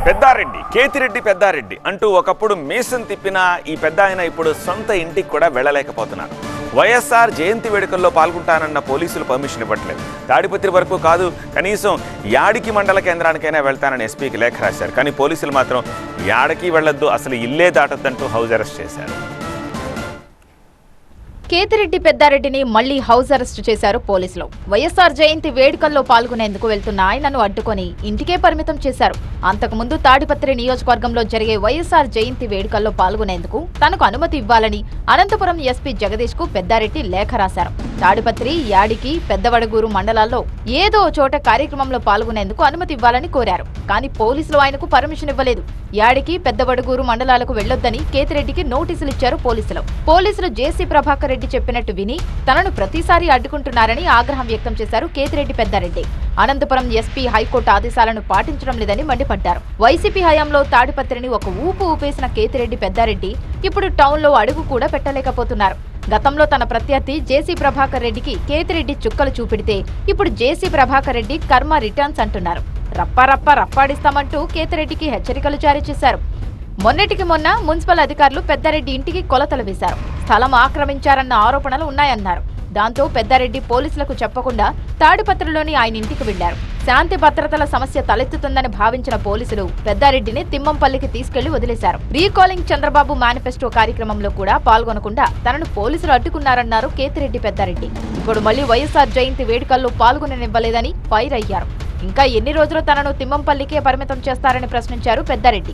పెద్దారెడ్డి, కేతిరెడ్డి పెద్దారెడ్డి అంటూ ఒకప్పుడు మీసం తిప్పిన ఈ పెద్ద ఆయన ఇప్పుడు సొంత ఇంటికి కూడా వెళ్ళలేకపోతున్నారు. వైఎస్ఆర్ జయంతి వేడుకల్లో పాల్గొంటానన్న పోలీసులు పర్మిషన్ ఇవ్వట్లేదు. తాడిపత్రి వరకు కాదు, కనీసం యాడికి మండల కేంద్రానికైనా వెళ్తానని ఎస్పీకి లేఖ రాశారు. కానీ పోలీసులు మాత్రం యాడికి వెళ్లొద్దు, అసలు ఇల్లే దాటొద్దంటూ హౌస్ అరెస్ట్ చేశారు. కేతిరెడ్డి పెద్దారెడ్డిని మళ్లీ హౌస్ అరెస్టు చేశారు పోలీసులు. వైఎస్ఆర్ జయంతి వేడుకల్లో పాల్గొనేందుకు వెళ్తున్న ఆయనను అడ్డుకొని ఇంటికే పరిమితం చేశారు. అంతకుముందు తాడిపత్రి నియోజకవర్గంలో జరిగే వైఎస్ఆర్ జయంతి వేడుకల్లో పాల్గొనేందుకు తనకు అనుమతి ఇవ్వాలని అనంతపురం ఎస్పీ జగదీష్ కు పెద్దారెడ్డి లేఖ రాశారు. తాడిపత్రి, యాడికి, పెద్దవడగూరు మండలాల్లో ఏదో చోట కార్యక్రమంలో పాల్గొనేందుకు అనుమతి ఇవ్వాలని కోరారు. కానీ పోలీసులు ఆయనకు పర్మిషన్ ఇవ్వలేదు. యాడికి, పెద్దవడగూరు మండలాలకు వెళ్లొద్దని కేతిరెడ్డికి నోటీసులు ఇచ్చారు పోలీసులు జేసీ ప్రభాకర్ రెడ్డి చెప్పినట్టు విని తనను ప్రతిసారి అడ్డుకుంటున్నారని ఆగ్రహం వ్యక్తం చేశారు కేతిరెడ్డి పెద్దారెడ్డి. అనంతపురం ఎస్పీ హైకోర్టు ఆదేశాలను పాటించడం లేదని మండిపడ్డారు. వైసీపీ హయాంలో తాడిపత్రిని ఒక ఊపు ఊపేసిన కేతిరెడ్డి పెద్దారెడ్డి ఇప్పుడు టౌన్లో అడుగు కూడా పెట్టలేకపోతున్నారు. గతంలో తన ప్రత్యర్థి జేసీ ప్రభాకర్ రెడ్డికి కేతిరెడ్డి చుక్కలు చూపిడితే ఇప్పుడు జేసీ ప్రభాకర్ రెడ్డి కర్మ రిటర్న్స్ అంటున్నారు. రప్పాడిస్తామంటూ కేతిరెడ్డికి హెచ్చరికలు జారీ చేశారు. మొన్నటికి మొన్న మున్సిపల్ అధికారులు పెద్దారెడ్డి ఇంటికి కొలతలు వేశారు. స్థలం ఆక్రమించారన్న ఆరోపణలు ఉన్నాయన్నారు. దాంతో పెద్దారెడ్డి పోలీసులకు చెప్పకుండా తాడిపత్రిలోని ఆయన ఇంటికి వెళ్లారు. శాంతి భద్రతల సమస్య తలెత్తుతుందని భావించిన పోలీసులు పెద్దారెడ్డిని తిమ్మంపల్లికి తీసుకెళ్లి వదిలేశారు. రీకాలింగ్ చంద్రబాబు మేనిఫెస్టో కార్యక్రమంలో కూడా పాల్గొనకుండా తనను పోలీసులు అడ్డుకున్నారన్నారు కేతిరెడ్డి పెద్దారెడ్డి. ఇప్పుడు మళ్లీ వైఎస్ఆర్ జయంతి వేడుకల్లో పాల్గొననివ్వలేదని ఫైర్ అయ్యారు. ఇంకా ఎన్ని రోజులు తనను తిమ్మంపల్లికే పరిమితం చేస్తారని ప్రశ్నించారు పెద్దారెడ్డి.